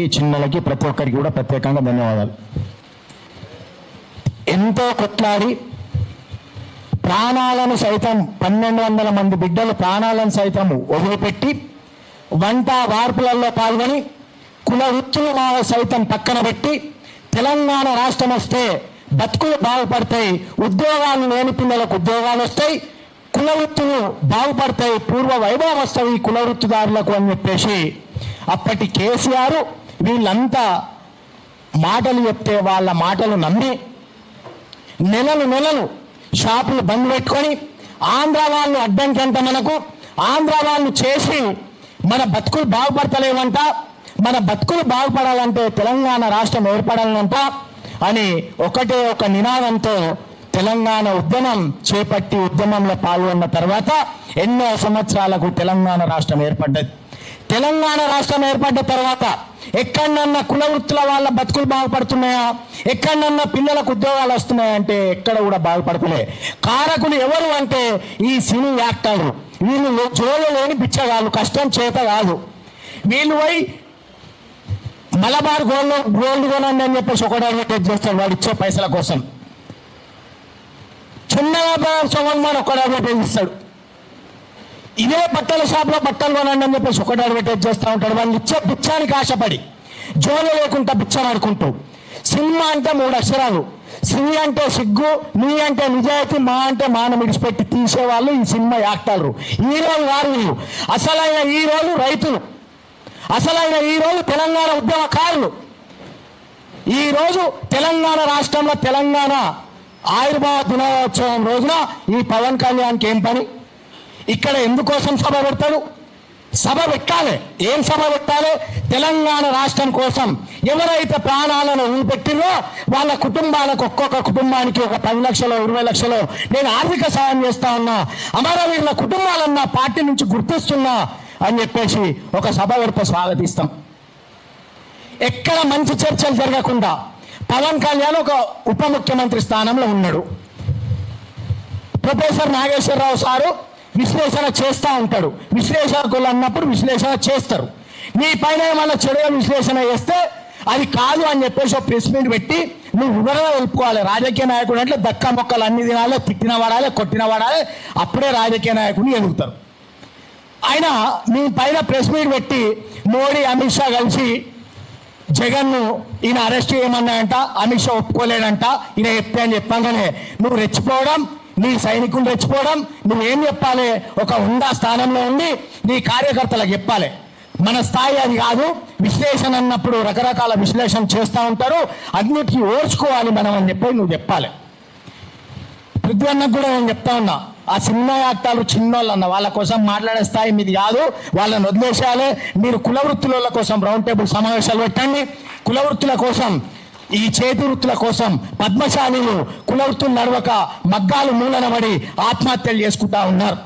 ఈ చిన్నలకి ప్రతి ఒక్కరికి కూడా ప్రత్యేకంగా ధన్యవాదాలు. ఎంతో కొట్లాడి ప్రాణాలను సైతం 1200 మంది బిడ్డలు ప్రాణాలను సైతం వదిలిపెట్టి వంట వార్పులలో పాల్గొని కుల వృత్తులు సైతం పక్కన పెట్టి తెలంగాణ రాష్ట్రం వస్తే బతుకులు బాగుపడతాయి, ఉద్యోగాలు లేని పిల్లలకు ఉద్యోగాలు వస్తాయి, కుల వృత్తులు బాగుపడతాయి, పూర్వ వైభవం వస్తాయి కుల వృత్తిదారులకు అని చెప్పేసి అప్పటి కేసీఆర్ వీళ్ళంతా మాటలు చెప్తే వాళ్ళ మాటలు నమ్మి నెలలు షాపులు బంద్ పెట్టుకొని ఆంధ్ర వాళ్ళు అడ్డంకంట మనకు ఆంధ్ర వాళ్ళు చేసి మన బతుకులు బాగుపడతలేవంట, మన బతుకులు బాగుపడాలంటే తెలంగాణ రాష్ట్రం ఏర్పడాలంట అని ఒకటే ఒక నినాదంతో తెలంగాణ ఉద్యమం చేపట్టి ఉద్యమంలో పాల్గొన్న తర్వాత ఎన్నో సంవత్సరాలకు తెలంగాణ రాష్ట్రం ఏర్పడ్డది. తెలంగాణ రాష్ట్రం ఏర్పడ్డ తర్వాత ఎక్కడన్నా కుల వృత్తుల వాళ్ళ బతుకులు బాగుపడుతున్నాయా, ఎక్కడన్నా పిల్లలకు ఉద్యోగాలు వస్తున్నాయా అంటే ఎక్కడ కూడా బాగుపడతలే. కారకులు ఎవరు అంటే ఈ సినీ యాక్టర్లు, వీళ్ళు జోలు లేని బిచ్చగాళ్ళు, కష్టం చేత కాదు. వీళ్ళు పోయి మలబార్ గోల్డ్ కొనండి అని చెప్పేసి ఒకటి అడ్వర్టైజ్ చేస్తాడు వాడు ఇచ్చే పైసల కోసం. చిన్నగా సొగన్మాన్ ఒకటి అడ్వర్టైజ్ ఇస్తాడు. ఇదే బట్టల షాప్లో బట్టలు కొనండి అని చెప్పేసి ఒకటి అడ్వర్టైజ్ చేస్తూ ఉంటాడు. వాళ్ళు ఇచ్చే బిచ్చానికి ఆశపడి జోలు లేకుండా బిచ్చం ఆడుకుంటూ. సినిమా అంటే 3 అక్షరాలు, సి అంటే సిగ్గు, నీ అంటే నిజాయితీ, మా అంటే మానం విడిచిపెట్టి తీసేవాళ్ళు ఈ సినిమా యాక్టర్లు. హీరోలు వారు వీళ్ళు. అసలైన హీరోలు రైతులు, అసలైన హీరోలు తెలంగాణ ఉద్యమకారులు. ఈరోజు తెలంగాణ రాష్ట్రంలో తెలంగాణ ఆవిర్భావ దినోత్సవం రోజున ఈ పవన్ కళ్యాణ్కి ఏం పని? ఇక్కడ ఎందుకోసం సభ పెడతాడు? సభ పెట్టాలి. ఏం సభ పెట్టాలి? తెలంగాణ రాష్ట్రం కోసం ఎవరైతే ప్రాణాలను వదిలిపెట్టిరో వాళ్ళ కుటుంబాలకు ఒక్కొక్క కుటుంబానికి ఒక 10 లక్షలు 20 లక్షలు నేను ఆర్థిక సాయం చేస్తా ఉన్నా, అమరవీరుల కుటుంబాలన్నా పార్టీ నుంచి గుర్తిస్తున్నా అని చెప్పేసి ఒక సభ పెడితే స్వాగతిస్తాం. ఎక్కడ మంచి చర్చలు జరగకుండా పవన్ కళ్యాణ్ ఒక ఉప ముఖ్యమంత్రి స్థానంలో ఉన్నాడు. ప్రొఫెసర్ నాగేశ్వరరావు సారు విశ్లేషణ చేస్తూ ఉంటాడు. విశ్లేషకులు అన్నప్పుడు విశ్లేషణ చేస్తారు. నీ పైన ఏమన్నా చెడుగా విశ్లేషణ చేస్తే అది కాదు అని చెప్పేసి ఒక ప్రెస్ మీట్ పెట్టి నువ్వు వివరణ తెలుపుకోవాలి. రాజకీయ నాయకుడు అంటే దక్క మొక్కలు అన్ని తినాలి, తిట్టిన వాడాలి, కొట్టిన వాడాలి, అప్పుడే రాజకీయ నాయకుడిని ఎదుగుతారు. ఆయన నీ పైన ప్రెస్ మీట్ పెట్టి మోడీ అమిత్ షా కలిసి జగన్ను ఈయన అరెస్ట్ చేయమన్నాయంట, అమిత్ షా ఒప్పుకోలేడంట, ఈయన చెప్తే అని చెప్పగానే నువ్వు రెచ్చిపోవడం, నీ సైనికులు రెచ్చిపోవడం, నువ్వేం చెప్పాలి? ఒక హుందా స్థానంలో ఉండి నీ కార్యకర్తలకు చెప్పాలి. మన స్థాయి అది కాదు. విశ్లేషణ అన్నప్పుడు రకరకాల విశ్లేషణ చేస్తూ ఉంటారు, అన్నిటికీ ఓర్చుకోవాలి మనం అని చెప్పి నువ్వు చెప్పాలి. పృథ్వీ అన్నకు కూడా నేను చెప్తా ఉన్నా, ఆ సినిమా యాక్టర్లు చిన్నోళ్ళు అన్న వాళ్ళ కోసం మాట్లాడే స్థాయి మీది కాదు, వాళ్ళని వదిలేసేయాలి. మీరు కుల వృత్తుల కోసం రౌండ్ టేబుల్ సమావేశాలు పెట్టండి. కుల వృత్తుల కోసం, ఈ చేతి వృత్తుల కోసం పద్మశాలీలు కుల వృత్తులు నడవక మగ్గాలు మూలనబడి ఆత్మహత్యలు చేసుకుంటా ఉన్నారు.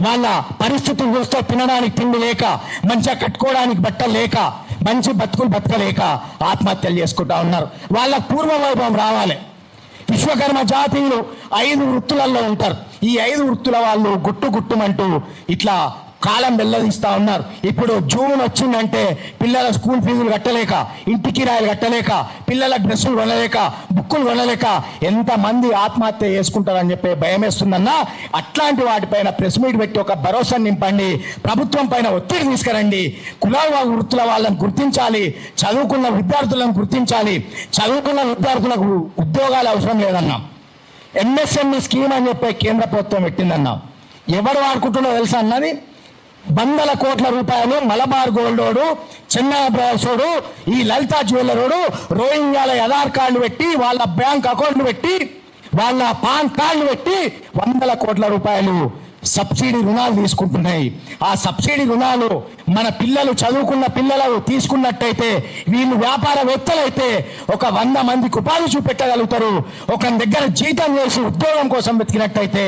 వాళ్ళ పరిస్థితులు చూస్తే తినడానికి తిండి లేక, మంచిగా కట్టుకోవడానికి బట్టలు లేక, మంచి బతుకులు బతకలేక ఆత్మహత్యలు చేసుకుంటా ఉన్నారు. వాళ్ళ పూర్వ వైభవం రావాలి. విశ్వకర్మ జాతీయులు 5 వృత్తులలో ఉంటారు. ఈ 5 వృత్తుల వాళ్ళు గుట్టుమంటూ ఇట్లా కాలం వెల్లదీస్తా ఉన్నారు. ఇప్పుడు జూన్ వచ్చిందంటే పిల్లల స్కూల్ ఫీజులు కట్టలేక, ఇంటి కిరాయిలు కట్టలేక, పిల్లల డ్రెస్సులు కొనలేక, బుక్కులు కొనలేక ఎంతమంది ఆత్మహత్య చేసుకుంటారని చెప్పి భయం వేస్తుందన్నా. అట్లాంటి వాటిపైన ప్రెస్ మీట్ పెట్టి ఒక భరోసా నింపండి. ప్రభుత్వం పైన ఒత్తిడి తీసుకురండి. కుల వృత్తుల వాళ్ళని గుర్తించాలి, చదువుకున్న విద్యార్థులను గుర్తించాలి. చదువుకున్న విద్యార్థులకు ఉద్యోగాలు అవసరం లేదన్నాం. ఎంఎస్ఎంఈ స్కీమ్ అని చెప్పి కేంద్ర ప్రభుత్వం పెట్టిందన్నాం. ఎవరు వాడుకుంటున్నో తెలుసా అన్నది? 100 కోట్ల రూపాయలు మలబార్ గోల్డోడు, చెన్నై బ్రాసోడు, ఈ లలితా జ్యువెలరోడు రోహింగ్యాల ఆధార్ కార్డులు పెట్టి, వాళ్ళ బ్యాంక్ అకౌంట్లు పెట్టి, వాళ్ళ పాన్ కార్డులు పెట్టి 100 కోట్ల రూపాయలు సబ్సిడీ రుణాలు తీసుకుంటున్నాయి. ఆ సబ్సిడీ రుణాలు మన పిల్లలు చదువుకున్న పిల్లలు తీసుకున్నట్టయితే, వీళ్ళు వ్యాపారవేత్తలైతే ఒక 100 మందికి ఉపాధి చూపెట్టగలుగుతారు. ఒక దగ్గర జీతం చేసి ఉద్యోగం కోసం వెతికినట్టయితే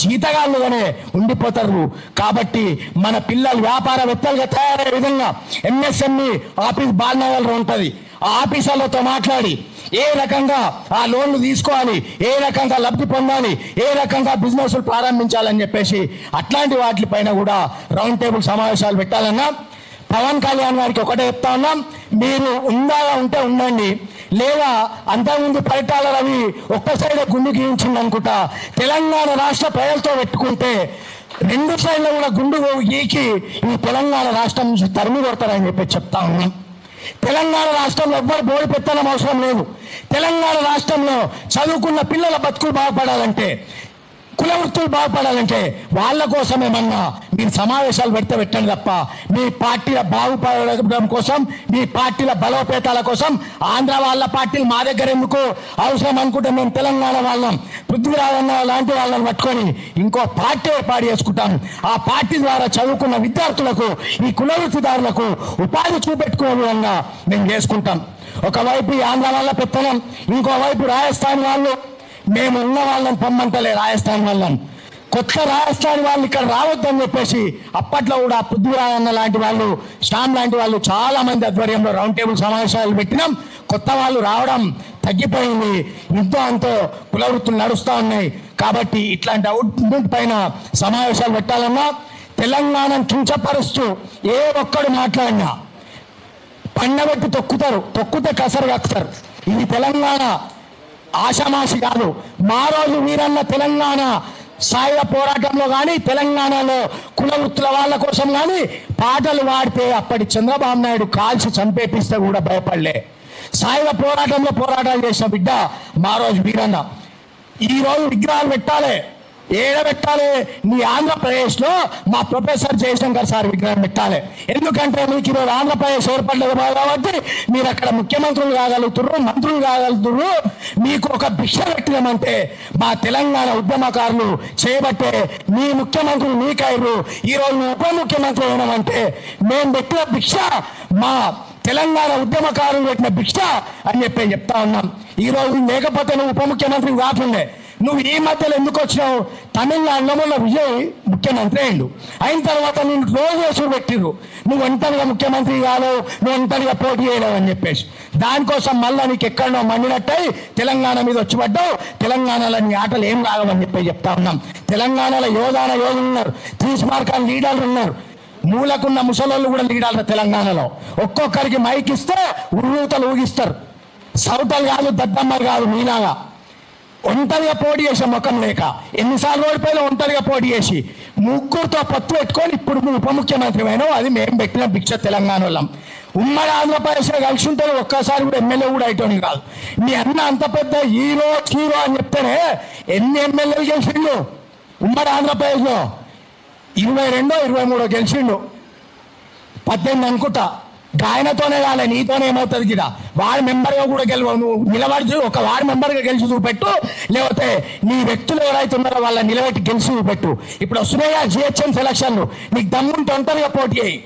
జీతగాళ్ళుగానే ఉండిపోతారు. కాబట్టి మన పిల్లలు వ్యాపారవేత్తలుగా తయారయ్యే విధంగా ఎంఎస్ఎంఈ ఆఫీస్ బాలనగర్లో ఉంటుంది. ఆ ఆఫీసర్లతో మాట్లాడి ఏ రకంగా ఆ లోన్లు తీసుకోవాలి, ఏ రకంగా లబ్ధి పొందాలి, ఏ రకంగా బిజినెస్లు ప్రారంభించాలని చెప్పేసి అట్లాంటి వాటిపైన కూడా రౌండ్ టేబుల్ సమావేశాలు పెట్టాలన్నా. పవన్ కళ్యాణ్ గారికి ఒకటే చెప్తా ఉన్నాం, మీరు ఉంటే ఉండండి, లేదా అంతకుముందు పరిటాల రవి ఒక్క సైడ్ గుండు గీయించింది అనుకుంటా, తెలంగాణ రాష్ట్ర ప్రజలతో పెట్టుకుంటే రెండు సైడ్లో కూడా గుండు గీకి ఈ తెలంగాణ రాష్ట్రం నుంచి తరిమి కొడతారని చెప్పి చెప్తా ఉన్నాం. తెలంగాణ రాష్ట్రంలో ఎవ్వరు బోడి పెట్టడం అవసరం లేదు. తెలంగాణ రాష్ట్రంలో చదువుకున్న పిల్లల బతుకులు బాగుపడాలంటే, కుల వృత్తులు బాగుపడాలంటే వాళ్ళ కోసం ఏమన్నా మీరు సమావేశాలు పెట్టండి తప్ప మీ పార్టీల బాగుపడడం కోసం, మీ పార్టీల బలోపేతాల కోసం ఆంధ్ర వాళ్ళ పార్టీలు మా దగ్గర ఎందుకు అవసరం అనుకుంటే మేము తెలంగాణ వాళ్ళం పృథ్వీరాజన్న లాంటి వాళ్ళని పట్టుకొని ఇంకో పార్టీ ఏర్పాటు చేసుకుంటాం. ఆ పార్టీ ద్వారా చదువుకున్న విద్యార్థులకు, ఈ కుల వృత్తిదారులకు ఉపాధి చూపెట్టుకునే విధంగా మేము చేసుకుంటాం. ఒకవైపు ఈ ఆంధ్ర వాళ్ళ పెత్తనం, ఇంకోవైపు రాజస్థాన్ వాళ్ళు. మేము ఉన్న వాళ్ళని పొమ్మంటలే రాజస్థాన్ వాళ్ళని, కొత్త రాజస్థాన్ వాళ్ళు ఇక్కడ రావద్దని చెప్పేసి అప్పట్లో కూడా పృథ్వీరాజన్న లాంటి వాళ్ళు, శ్యామ్ లాంటి వాళ్ళు చాలా మంది ఆధ్వర్యంలో రౌండ్ టేబుల్ సమావేశాలు పెట్టినాం. కొత్త వాళ్ళు రావడం తగ్గిపోయింది. ఇంతో అంతో కుల వృత్తులు నడుస్తూ ఉన్నాయి. కాబట్టి ఇట్లాంటి అవుట్పుట్ పైన సమావేశాలు పెట్టాలన్నా, తెలంగాణను కించపరుస్తూ ఏ ఒక్కడు మాట్లాడినా పండబెట్టి తొక్కితే కసరు కక్కుతారు. ఇది తెలంగాణ ఆషామాషి కాదు. మా రోజు వీరన్న తెలంగాణ సాయుధ పోరాటంలో కానీ, తెలంగాణలో కుల వృత్తుల వాళ్ళ కోసం కానీ పాటలు పాడితే అప్పటి చంద్రబాబు నాయుడు కాల్చి చంపేపిస్తే కూడా భయపడలే. సాయుధ పోరాటాలు చేసిన బిడ్డ మా రోజు వీరన్న. ఈరోజు విగ్రహాలు పెట్టాలి, ఏడ పెట్టాలి? నీ ఆంధ్రప్రదేశ్లో మా ప్రొఫెసర్ జయశంకర్ సార్ విగ్రహం పెట్టాలి. ఎందుకంటే మీకు ఈరోజు ఆంధ్రప్రదేశ్ ఏర్పడలేదు కాబట్టి మీరు అక్కడ ముఖ్యమంత్రులు కాగలుగుతున్నారు, మంత్రులు కాగలుగుతున్నారు. మీకు ఒక భిక్ష పెట్టినామంటే మా తెలంగాణ ఉద్యమకారులు చేయబట్టే మీ ముఖ్యమంత్రులు మీకయ్యారు. ఈరోజు ఉప ముఖ్యమంత్రి అయినామంటే మేము పెట్టిన భిక్ష, మా తెలంగాణ ఉద్యమకారులు పెట్టిన భిక్ష అని చెప్తా ఉన్నాం. ఈరోజు లేకపోతే నువ్వు ఉప ముఖ్యమంత్రి కాకుండే. నువ్వు ఈ మధ్యలో ఎందుకు వచ్చినావు? తమిళనాడులో మొన్న విజయ్ ముఖ్యమంత్రి అయిన తర్వాత నేను రోజు వేసుడు పెట్టిరు, నువ్వు ఒంటరిగా ముఖ్యమంత్రి కాలేవు, నువ్వు ఒంటరిగా పోటీ చేయలేవు అని చెప్పేసి. దానికోసం మళ్ళీ నీకు ఎక్కడో మండినట్టయి తెలంగాణ మీద వచ్చి పడ్డావు. తెలంగాణలో నీ ఆటలు ఏం రాగవని చెప్తా ఉన్నాం. తెలంగాణలో యోధులు ఉన్నారు, 3 స్మారకాల లీడర్లు ఉన్నారు, మూలకున్న ముసలోళ్ళు కూడా లీడర్లు తెలంగాణలో. ఒక్కొక్కరికి మైక్ ఇస్తే ఉర్రూతలు ఊగిస్తారు. సౌతలు కాదు, దద్దమ్మలు కాదు, మీలాగా ఒంటరిగా పోటీ చేసే ముఖం లేక ఎన్నిసార్లు ఓడిపోయినా ఒంటరిగా పోటీ చేసి ముగ్గురుతో పొత్తు పెట్టుకొని ఇప్పుడు ఉప ముఖ్యమంత్రి అయినావు. అది మేము పెట్టిన భిక్ష తెలంగాణ వాళ్ళం. ఉమ్మడి ఆంధ్రప్రదేశ్లో కలిసి ఉంటే ఒక్కసారి కూడా ఎమ్మెల్యే కూడా అయిటోని కాదు. మీ అన్న అంత పెద్ద హీరో అని చెప్తేనే ఎన్ని ఎమ్మెల్యేలు గెలిచిండు ఉమ్మడి ఆంధ్రప్రదేశ్లో? 22, 23 గెలిచిండు, 18 అనుకుంటా. ఆయనతోనే కాలే, నీతోనే ఏమవుతుంది గిదా? వార్డు మెంబర్గా కూడా గెలవవు. నువ్వు నిలబడి ఒక వార్డు మెంబర్గా గెలిచి చూపెట్టు, లేకపోతే నీ వ్యక్తులు ఎవరైతే ఉన్నారో వాళ్ళని నిలబెట్టి గెలిచి చూపెట్టు. ఇప్పుడు వస్తున్నాయా జిహెచ్ఎం సెలక్షన్లు, నీకు దమ్ముంటే ఒంటరిగా పోటీ అయ్యి.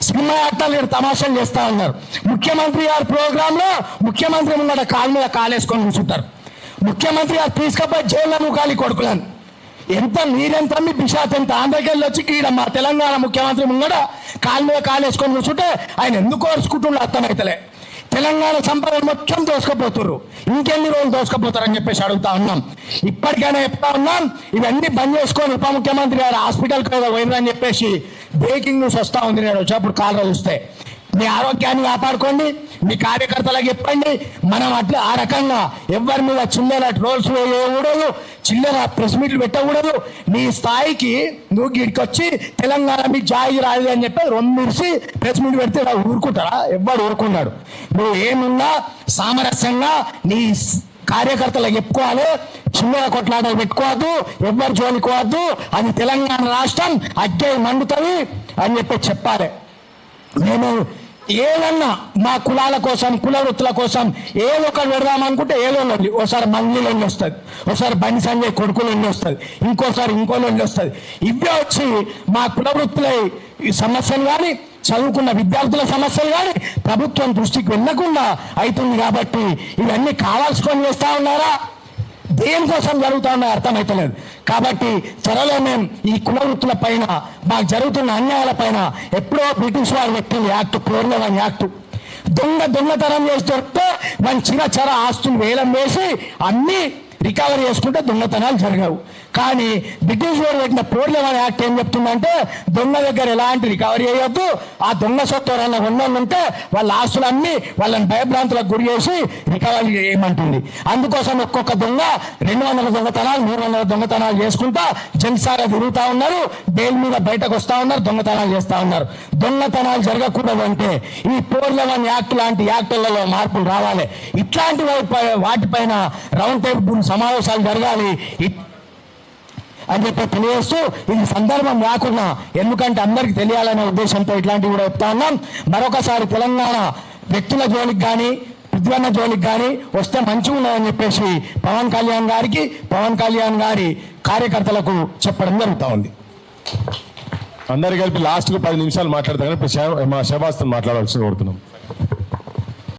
సినిమా యాక్టర్లు ఇక్కడ తమాషాలు చేస్తా ఉన్నారు. ముఖ్యమంత్రి గారి ప్రోగ్రాంలో ముఖ్యమంత్రి ముంగట కాలు మీద కాలేసుకొని కూర్చుంటారు. ముఖ్యమంత్రి గారు తీసుకపోయి జైల్లో ముఖాలి కొడుకులను. మీరెంత మీ బిషాత్ ఎంత? ఆంధ్రకెళ్ళి వచ్చి ఈడ మా తెలంగాణ ముఖ్యమంత్రి ముంగడ కాలు మీద కాలేసుకొని కూర్చుంటే ఆయన ఎందుకు ఓర్చుకుంటుండో అర్థమైతలే. తెలంగాణ సంపదలు మొత్తం దోసుకపోతున్నారు. ఇంకెన్ని రోజులు దోసుకపోతారని చెప్పేసి అడుగుతా ఉన్నాం. ఇప్పటికైనా చెప్తా ఉన్నాం, ఇవన్నీ బంద్ చేసుకొని ఉప ముఖ్యమంత్రి గారు హాస్పిటల్కి పోయినని చెప్పేసి బ్రేకింగ్ న్యూస్ వస్తూ ఉంది. నేను వచ్చేప్పుడు కాలు చూస్తే మీ ఆరోగ్యాన్ని కాపాడుకోండి, మీ కార్యకర్తలకు చెప్పండి. మనం అట్లా ఆ రకంగా ఎవరి మీద చిల్లర ట్రోల్స్ వేయకూడదు, చిల్లర ప్రెస్ మీట్లు పెట్టకూడదు. నీ స్థాయికి నువ్వు గిడికి వచ్చి తెలంగాణ మీకు జాయి రాదు అని చెప్పి రొమ్మిడిసి ప్రెస్ మీట్ పెడితే ఊరుకుంటారా? ఎవ్వడు ఊరుకున్నాడు. నువ్వు ఏమున్నా సామరస్యంగా నీ కార్యకర్తలకు చెప్పుకోవాలి. చిల్లర కొట్లాటలు పెట్టుకోవద్దు, ఎవ్వరు జోలికోవద్దు. అది తెలంగాణ రాష్ట్రం అగ్గే మండుతుంది అని చెప్పాలి. మేము ఏదన్నా మా కులాల కోసం, కుల వృత్తుల కోసం ఏదో ఒకటి పెడదామనుకుంటే ఏదో లొల్లి. ఒకసారి మంది లొల్లి వస్తుంది, ఒకసారి బండి సంజయ్ కొడుకు లొల్లి వస్తుంది, ఇంకోసారి ఇంకో లొల్లి వస్తుంది. ఇవే వచ్చి మా కుల వృత్తుల సమస్యలు కానీ, చదువుకున్న విద్యార్థుల సమస్యలు కానీ ప్రభుత్వం దృష్టికి వెళ్ళకుండా అవుతుంది. కాబట్టి ఇవన్నీ కావాల్సుకొని చేస్తా ఉన్నారా? దేనికోసం జరుగుతా ఉన్నాయి అర్థమవుతలేదు. కాబట్టి త్వరలో మేము ఈ కుల వృత్తుల పైన, మాకు జరుగుతున్న అన్యాయాల పైన ఎప్పుడో బ్రిటిష్ వారు పెట్టింది యాక్ట్, 411 యాక్ట్. దొంగతనం చేసి దొరికితే మన చిరచర ఆస్తులు వేలం వేసి అన్ని రికవరీ చేసుకుంటే దొంగతనాలు జరగవు. కానీ బ్రిటిష్ వారు పెట్టిన పోర్లేమని యాక్ట్ ఏం చెప్తుందంటే దొంగ దగ్గర ఎలాంటి రికవరీ చేయొద్దు, ఆ దొంగ సొత్తు ఎవరన్నా ఉన్నోళ్ళు ఉంటే వాళ్ళ ఆస్తులన్నీ వాళ్ళని భయభ్రాంతులకు గురి చేసి రికవరీ చేయమంటుంది. అందుకోసం ఒక్కొక్క దొంగ 200 దొంగతనాలు 300 దొంగతనాలు చేసుకుంటా జల్సాగా తిరుగుతా ఉన్నారు, బెయిల్ మీద బయటకు వస్తా ఉన్నారు, దొంగతనాలు చేస్తా ఉన్నారు. దొంగతనాలు జరగకూడదు అంటే ఈ పోర్లేమని యాక్ట్ లాంటి యాక్టులలో మార్పులు రావాలి. ఇట్లాంటి వాటిపైన రౌండ్ టేబుల్ సమావేశాలు జరగాలి అని చెప్పి తెలియజేస్తూ, ఇది సందర్భం లేకుండా ఎందుకంటే అందరికి తెలియాలనే ఉద్దేశంతో ఇట్లాంటివి కూడా చెప్తా ఉన్నాం. మరొకసారి తెలంగాణ వ్యక్తుల జోలికి కానీ పృథ్వన్న జోలికి కానీ వస్తే మంచిగా ఉన్నదని చెప్పేసి పవన్ కళ్యాణ్ గారి కార్యకర్తలకు చెప్పడం జరుగుతూ ఉంది. అందరు కలిపి లాస్ట్కు 10 నిమిషాలు మాట్లాడతాం కానీ ఇప్పుడు మా షహబాజ్తో మాట్లాడాల్సి కోరుతున్నాం.